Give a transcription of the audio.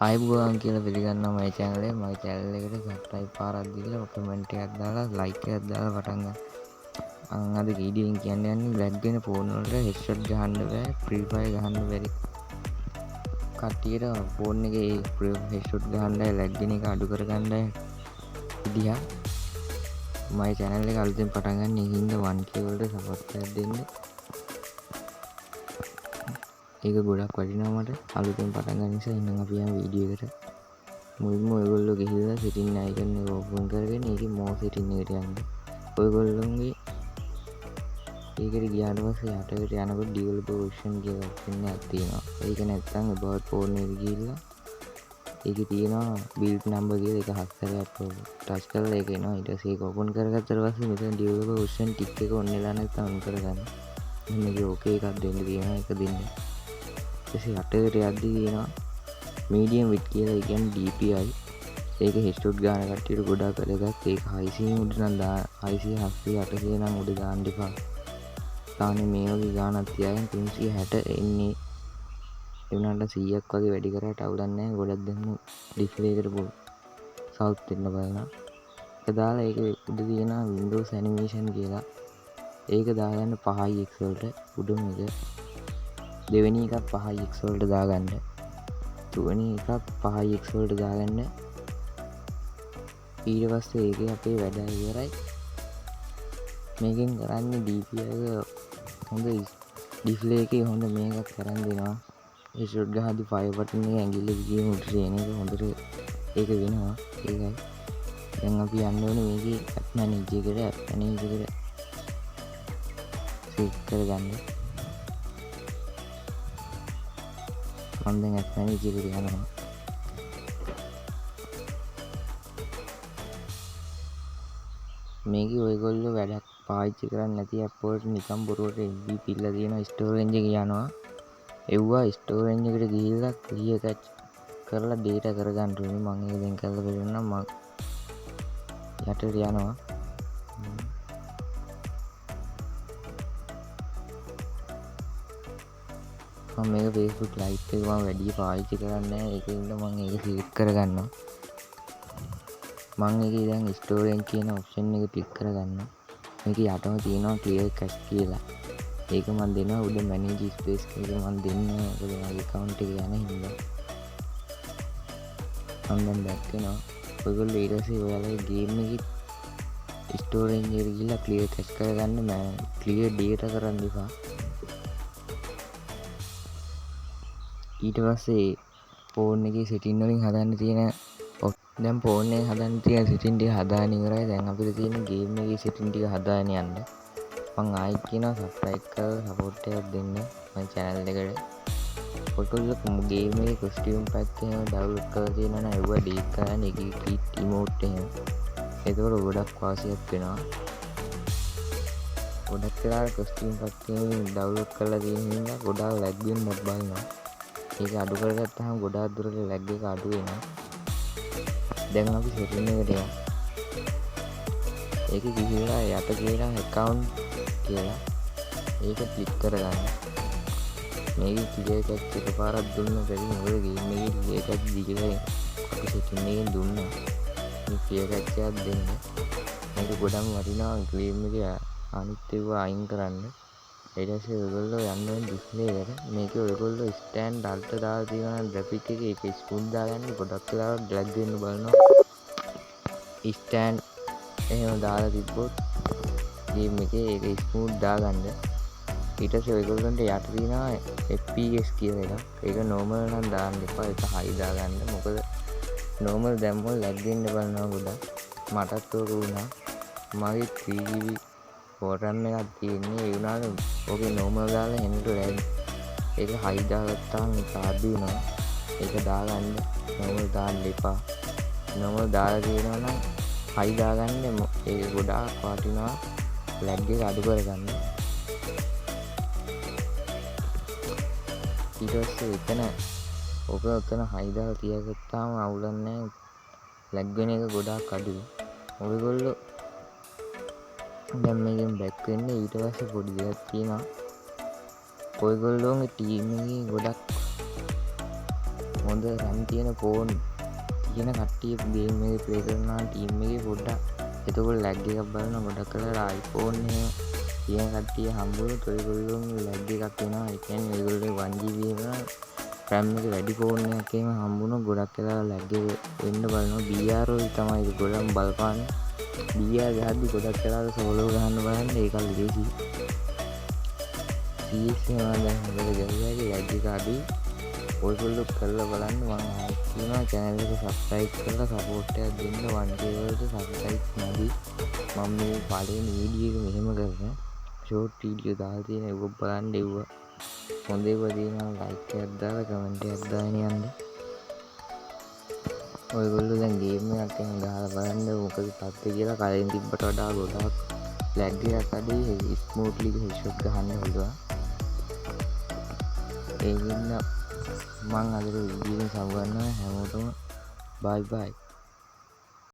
ආයුබෝවන් කියලා පිළිගන්නවා මගේ channel එක. මගේ channel එකට subscribe පාරක් දීලා comment එකක් දාලා like එකක් දාලා පටන් ගන්න. මම අද වීඩියෝ එකෙන් කියන්න යන්නේ lag වෙන phone වලට headshot ගහන්න බෑ, free fire ගහන්න බැරි. කට්ටියට phone එකේ headshot ගහන්නයි lag වෙන එක අඩු කරගන්නයි විදිහ. මගේ channel එක අලුතෙන් පටන් ගන්න ඉතින්ද 1k වලට support එකක් දෙන්න. ඒක ගොඩක් වටිනවා මට අලුතෙන් පටන් ගන්න නිසා. ඉන්න අපි යමු වීඩියෝ එකට. මුලින්ම ඔයගොල්ලෝ ගිහිල්ලා setting icon එක open කරගෙන ඒකේ more setting එකට යන්න. ඔයගොල්ලෝගේ ඒකට ගියාට පස්සේ යටට යනකොට developer option කියලා option එකක් තියෙනවා. ඒක නැත්නම් about phone එකට ගිහිල්ලා ඒකේ තියෙනවා build number කියලා එක හතරක් touch කරලා ඒක එනවා. ඊට පස්සේ ඒක open කරගත්තට පස්සේ මෙතන developer option tick එක on වෙලා නැත්නම් on කරගන්න. මේක okay එකක් දෙන්න තියෙනවා. ඒක දෙන්න. ඊට යටට යද්දි තියෙනවා medium width කියලා. ඒ කියන්නේ DPI. ඒක headshot ගන්න කට්ටියට ගොඩාක් වැදගත්. ඒක 600 උඩ නම් 600 700 800 නම් උඩ දාන්න එපා. තාන්නේ මේ වගේ ගානක් තියාගෙන 360 එන්නේ ඒ වුණාට 100ක් වගේ වැඩි කරාට අවුලක් නැහැ. ගොඩක් දෙන්න ඩිස්ප්ලේ එකට සවුත් වෙන්න බලනවා. ඒක දාලා ඒක උඩ තියෙනවා Windows animation කියලා. ඒක දාගන්න 5x වලට උඩම එක. දෙවෙනි එකක් 5x වලට දාගන්න. තුන්වෙනි එකක් 5x වලට දාගන්න. ඊට පස්සේ ඒකේ අපේ වැඩ ඉවරයි. මේකෙන් කරන්නේ DPI එක හොඳ ඩිස්ප්ලේ එකේ හොඳ මේකක් කරන් දෙනවා. ඒ ෂොට් ගහද්දි ෆයර් බටන් එක ඇඟිල්ල දිගින් උඩට එන එක හොඳට ඒක වෙනවා. ඒකයි. දැන් අපි යන්න ඕනේ මේකේ app manager එකට. app manager එකට සෙට් කරගන්න. මම දැන් app manager එකට යනවා. මේකේ ඔයගොල්ලෝ වැඩක් පාවිච්චි කරන්නේ නැති app වලට නිකන් බොරුවට MB පිල්ල තියෙන storage එක යනවා. එව්වා storage එකට ගිහිල්ලා clear catch කරලා data කරගන්න ඕනේ. මම ඒක දැන් කරලා බලන්නම්. මම යටට යනවා. මම මේක Facebook live එක මම වැඩි පාවිච්චි කරන්නේ නැහැ. ඒකින්ද මම ඒක select කරගන්නවා. මම ඒකේ දැන් storage කියන option එක click කරගන්නවා. මේක යටම තියෙනවා clear cache කියලා. ඒක මම දෙනවා උඩ manage space කියලා මම දෙන්නේ. මොකද මගේ account එක යන හින්දා. මම දැන් back වෙනවා. ඔයගොල්ලෝ ඊට පස්සේ ඔයාලගේ game එකේ storage එකට ගිහලා clear cache කරගන්න. මම clear data කරන්න එපා. ඊට පස්සේ phone එකේ setting වලින් හදන්න තියෙන දැන් phone එකේ හදන්න තියෙන setting ටික හදාගෙන ඉවරයි. දැන් අපිට තියෙන game එකේ setting ටික හදාගෙන යන්න. මම ආයෙත් කියනවා subscribe කරලා support එකක් දෙන්න මගේ channel එකට. ඔයගොල්ලෝ game එකේ costume pack එහෙම download කරලා තියෙනවා නම් ඒව delete කරන්න. ඒකේ kit emote එහෙම. ඒකවල ගොඩක් වාසියක් වෙනවා. ගොඩක් වෙලාවට costume pack එහෙම download කරලා තියෙන හින්දා ගොඩාක් lag වෙන්නත් බලනවා. ඒක අඩු කරගත්තාම ගොඩාක් දුරට lag එක අඩු වෙනවා. දැන් අපි setting එකට යමු. ඒක ගිහිල්ලා යට කියලා account කියලා ඒක ක්ලික් කරගන්න. මේක clear catch එකපාරක් දුන්න බැරි මොකද game එකේ clear catch දිගට අපි setting එකෙන් දුන්නා. මේ clear catch එකක් දෙන්න. මේක ගොඩක් වටිනවා game එකේ අනිත් ඒවා අයින් කරන්න. ඊට පස්සේ ඔයගොල්ලෝ යන්න ඕනේ display එකට. මේකේ ඔයගොල්ලෝ stand alt දාලා තියෙනවා නම් graphic එකේ ඒක smooth දාගන්න. ගොඩක් වෙලාවට lag වෙන්න බලනවා. stand එහෙම දාලා තිබ්බොත් game එකේ ඒක smooth දාගන්න. ඊට පස්සේ ඔයගොල්ලන්ට යට තියෙනවා FPS කියලා එකක්. ඒක normal නම් දාන්න එපා. ඒක high දාගන්න. මොකද normal දැම්මොත් lag වෙන්න බලනවා ගොඩක්. මටත් ඕක වුණා. මගේ 3GB RAM එකක් තියෙන්නේ. ඒ වුණාට ඕකේ normal දාලා එන්නට lag. ඒක high දාගත්තාම ඒක අඩු වෙනවා. ඒක දාගන්න normal දාන්න එපා. normal දාලා තියෙනවා නම් high දාගන්න. ඒක ගොඩාක් වටිනවා lag එක අඩු කරගන්න. ඊට පස්සේ එතන ඔතන high දාලා තියාගත්තාම අවුලක් නැහැ. lag වෙන එක ගොඩාක් අඩුයි. ඔයගොල්ලෝ දැන් මේකෙන් back වෙන්න. ඊට පස්සේ පොඩි දෙයක් තියෙනවා. ඔයගොල්ලෝගේ team එකේ ගොඩක් හොඳ රැම් තියෙන ෆෝන් තියෙන කට්ටිය ගේම් එක ප්ලේ කරනවා ටීම් එකේ පොඩ්ඩක් එතකොට ලැග් එකක් බලන ගොඩක් කලලා iPhone එහෙම තියෙන කට්ටිය හම්බුනොත් ඔයගොල්ලෝගේ ලැග් එකක් එනවා. ඒ කියන්නේ ඔයගොල්ලෝ 1GB වෙනවා RAM එක වැඩි ෆෝන් එකක් එහෙම හම්බුනොත් ගොඩක් කලලා ලැග් එක වෙන්න බලනවා. BR වල තමයි ඒක ගොඩක් බලපාන්නේ. BR ගහද්දි ගොඩක් කලලා සෝලෝ ගහන්න බලන්න ඒක ලේසි. CS එක දැන් හොඳට ගහලා ලැග් එක අඩුයි. ඔයගොල්ලෝ කරලා බලන්න මම කියනවා channel එක subscribe කරලා support එකක් දෙන්න 1K වලට subscribe නැති මම මේ පළවෙනි වීඩියෝ එක මෙහෙම කරනවා short video දාලා තියෙන ඒක බලන්න එව්ව හොඳ ඒවා තියෙනවා like එකක් දාලා comment එකක් දාගෙන යන්න ඔයගොල්ලෝ දැන් game එකක් එහෙම ගහලා බලන්න මොකද තත්ත්වය කියලා කලින් තිබ්බට වඩා ගොඩක් lag එකක් අඩුයි smoothly headshot ගහන්න පුළුවන් ඒකින්න මං අදට වීඩියෝ එක සමු ගන්නවා හැමෝටම bye bye